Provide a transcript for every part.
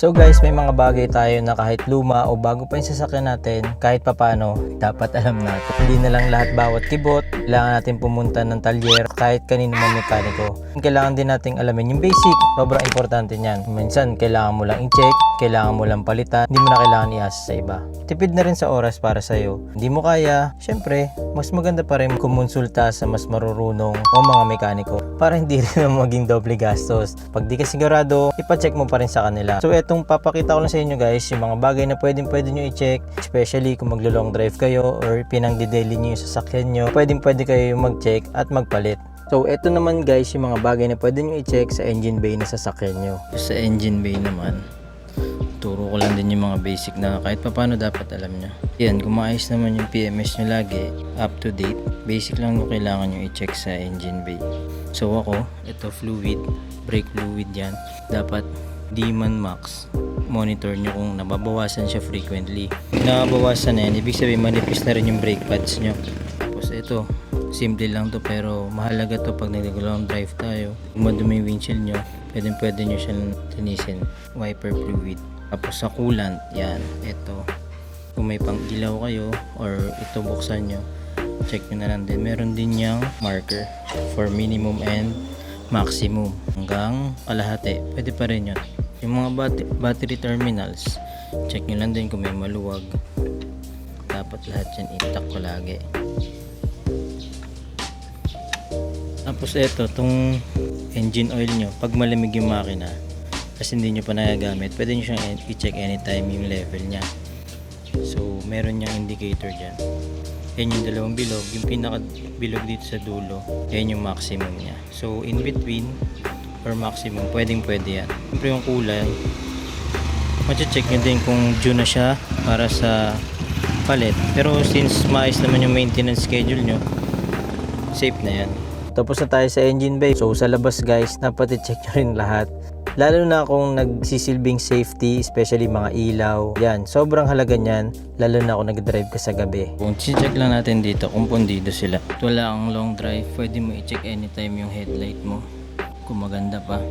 So guys, may mga bagay tayo na kahit luma o bago pa yung sasakyan natin, kahit papano, dapat alam natin. Hindi na lang lahat bawat kibot, kailangan natin pumunta ng talyer kahit kanino man mekaniko. Kailangan din nating alamin yung basic, sobrang importante niyan. Minsan, kailangan mo lang i-check, kailangan mo lang palitan, hindi mo na kailangan i-ask sa iba. Tipid na rin sa oras para sa'yo. Hindi mo kaya, syempre, mas maganda pa rin kumonsulta sa mas marurunong o mga mekaniko para hindi rin maging doble gastos. Pag di ka sigurado, ipacheck mo pa rin sa kanila. So etong papakita ko lang sa inyo guys, yung mga bagay na pwede nyo i-check, especially kung maglo-long drive kayo or pinang-daily nyo yung sasakyan nyo, pwede kayo mag-check at magpalit. So eto naman guys, yung mga bagay na pwede nyo i-check sa engine bay na sasakyan nyo. Sa engine bay naman, turo ko lang din yung mga basic na kahit paano dapat alam nyo. Yan, kung maayos naman yung PMS nyo lagi, up to date, basic lang yung kailangan nyo i-check sa engine bay. So ako, ito fluid, brake fluid yan. Dapat D-man max, monitor nyo kung nababawasan siya frequently. Nababawasan na yan, ibig sabihin manipis na rin yung brake pads nyo. Tapos ito, simple lang to pero mahalaga to pag nag-long drive tayo. Kung madumi yung windshield nyo, pwede nyo siyang tinisin. Wiper fluid. Tapos sa coolant, yan, ito. Kung may pang ilaw kayo or ito buksan nyo, check nyo na lang din. Meron din yung marker for minimum and maximum. Hanggang kalahati, pwede pa rin yun. Yung mga battery terminals, check nyo lang din kung may maluwag. Dapat lahat yan intact palagi. Tapos ito, itong engine oil nyo, pag malamig yung makina, kasi hindi nyo pa nagagamit, pwede nyo siyang i-check anytime yung level nya. So meron niyang indicator dyan. Yan yung dalawang bilog, yung pinaka bilog dito sa dulo, yan yung maximum nya. So in between or maximum, pwede yan. Siyempre yung kulay, check nyo din kung due na siya para sa palit. Pero since maayos naman yung maintenance schedule nyo, safe na yan. Tapos na tayo sa engine bay. So sa labas guys, dapat i-check nyo rin lahat. Lalo na kung nagsisilbing safety, especially mga ilaw. Yan, sobrang halaga niyan, lalo na kung nag-drive ka sa gabi. Kung check lang natin dito, kung pundido sila. Ito wala ang long drive, pwede mo i-check anytime yung headlight mo. Kung maganda pa.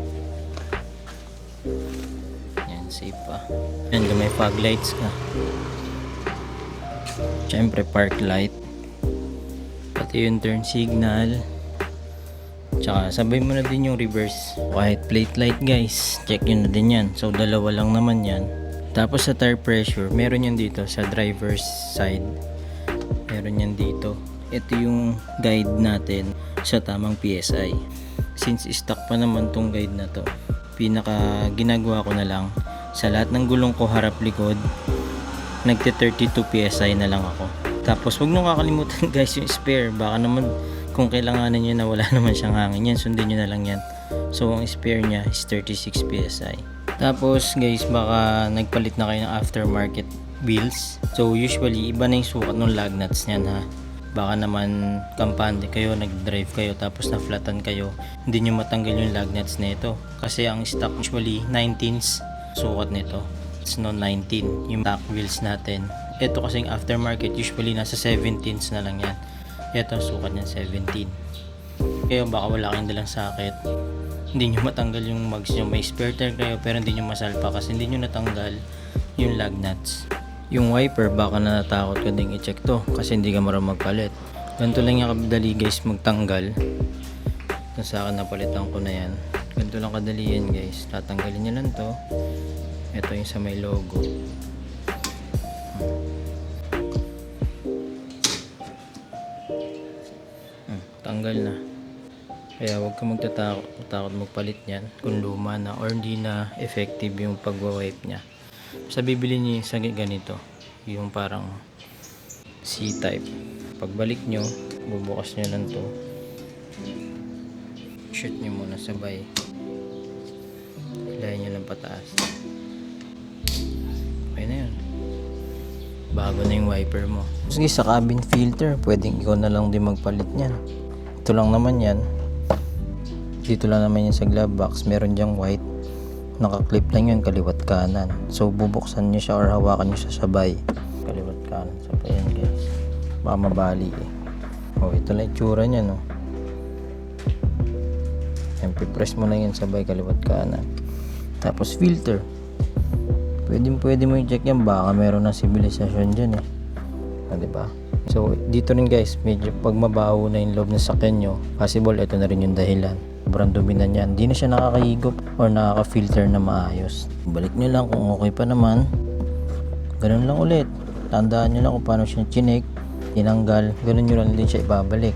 Yan, safe pa. Yan, kung may fog lights ka. Siyempre, park light. Pati yung turn signal. Tsaka sabay mo na din yung reverse. Kahit plate light guys, check nyo na din yan. So dalawa lang naman yan. Tapos sa tire pressure, meron yan dito sa driver's side. Meron yan dito. Ito yung guide natin sa tamang PSI. Since stock pa naman tong guide na to, pinaka ginagawa ko na lang, sa lahat ng gulong ko harap likod, nagte 32 PSI na lang ako. Tapos huwag nyo kakalimutan guys yung spare. Baka naman kung kailanganin nyo na wala naman siyang hangin, yan sundin nyo na lang yan. So ang spare nya is 36 PSI. Tapos guys, baka nagpalit na kayo ng aftermarket wheels. So usually iba na yung sukat ng lug nuts nyan ha. Baka naman kampante kayo, nag-drive kayo tapos na-flatan kayo, hindi nyo matanggal yung lug nuts na ito. Kasi ang stock usually 19s sukat nito. It's no 19 yung stock wheels natin. Ito kasing aftermarket usually nasa 17s na lang yan. Ito sukat niya 17. Kaya baka wala kayong dalang sakit, hindi nyo matanggal yung mags nyo. May spare tire kayo pero hindi nyo masalpa kasi hindi nyo natanggal yung lug nuts. Yung wiper, baka na natakot ka ding i-check to kasi hindi ka marunong magpalit. Ganito lang yung kadali guys magtanggal. Ito sa akin, napalitan ko na yan. Ganito lang kadali yan guys. Tatanggalin nyo lang to. Ito yung sa may logo. Tanggal na. Kaya huwag ka magtatakot magpalit niyan kung luma na or hindi na effective yung pagwa-wipe niya. Basta bibili niyo sa ganito, yung parang C-type. Pagbalik nyo, bubukas nyo lang to. Shoot nyo muna sabay. Hilahin nyo lang pataas. Okay na yun. Bago na yung wiper mo. Sige, sa cabin filter, pwedeng ikaw na lang din magpalit niyan. Ito lang naman yan. Dito lang naman yan sa glove box. Meron dyang white. Nakaklip lang yun kaliwat kanan. So bubuksan nyo siya or hawakan nyo siya sabay. Kaliwat kanan. So pa yan guys. Baka mabali eh. Oh, ito na itsura nya no. Yan, press mo na yan sabay kaliwat kanan. Tapos filter. pwede mo i-check yan, baka meron ng sibilisasyon dyan eh. Diba? So dito rin guys, medyo pag mabaho na yung loob ng sakyan nyo, possible ito na rin yung dahilan. Sobrang dumi na yan, hindi na siya nakakahigop or nakaka-filter na maayos. Balik nyo lang kung okay pa naman, ganun lang ulit. Tandaan nyo lang kung paano siya chinik, tinanggal, ganun nyo lang din siya ibabalik.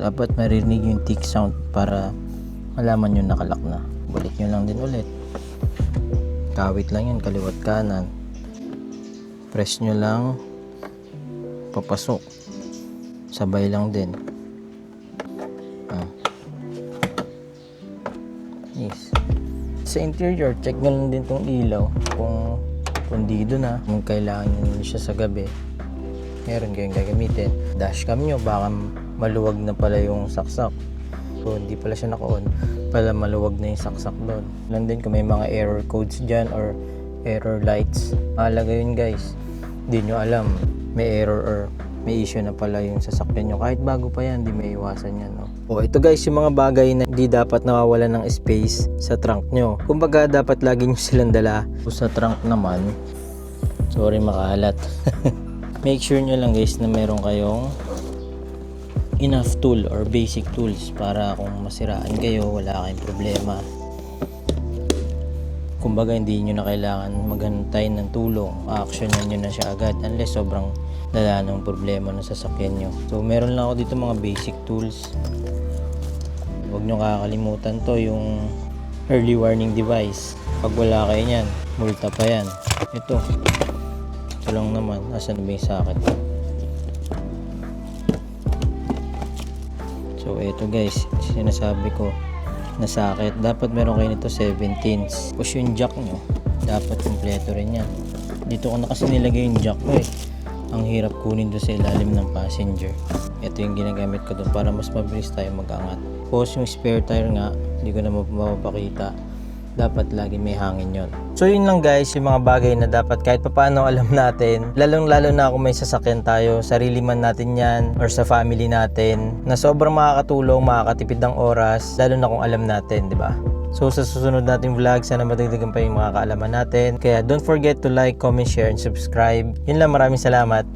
Dapat marinig yung tick sound para malaman nyo nakalak na. Balik nyo lang din ulit. Kawit lang yan, kaliwat kanan. Press nyo lang, papasok. Sabay lang din. Yes. Sa interior, check nyo lang din tong ilaw kung pundido na, kung kailangan nyo siya sa gabi. Meron kayong gagamitin. Dashcam nyo, baka maluwag na pala yung saksak. So hindi pala siya naka-on, pala maluwag na yung saksak doon. Lang din kung may mga error codes dyan or error lights. Mahalaga yun guys. Hindi nyo alam, may error or may issue na pala yung sasakyan nyo. Kahit bago pa yan, di may iwasan yan. No? O ito guys, yung mga bagay na di dapat nawawalan ng space sa trunk nyo. Kumbaga dapat lagi nyo silang dala. O sa trunk naman, sorry makahalat. Make sure nyo lang guys na meron kayong enough tool or basic tools para kung masiraan kayo, wala kayong problema. Kumbaga hindi nyo na kailangan maghantay ng tulong, actionan nyo na siya agad unless sobrang lala ng problema ng sasakyan nyo. So meron lang ako dito mga basic tools. Huwag nyo kakalimutan to, yung early warning device. Pag wala kayo nyan, multa pa yan. Ito lang naman, asan ba yung sakit? So ito guys, sinasabi ko na sakit. Dapat meron kayo nito 17s. Tapos yung jack nyo, dapat kompleto rin yan. Dito ko na kasi nilagay yung jack ko eh. Ang hirap kunin doon sa ilalim ng passenger. Ito yung ginagamit ko doon para mas mabilis tayo mag-angat. Tapos yung spare tire nga, hindi ko na mapapakita. Dapat lagi may hangin yon. So yun lang guys, yung mga bagay na dapat kahit papaano alam natin. Lalong lalo na kung may sasakyan tayo, sarili man natin yan or sa family natin, na sobrang makakatulong, makakatipid ng oras, lalo na kung alam natin, di ba? So sa susunod nating vlog, sana madagdagan pa yung mga kaalaman natin. Kaya don't forget to like, comment, share, and subscribe. Yun lang, maraming salamat.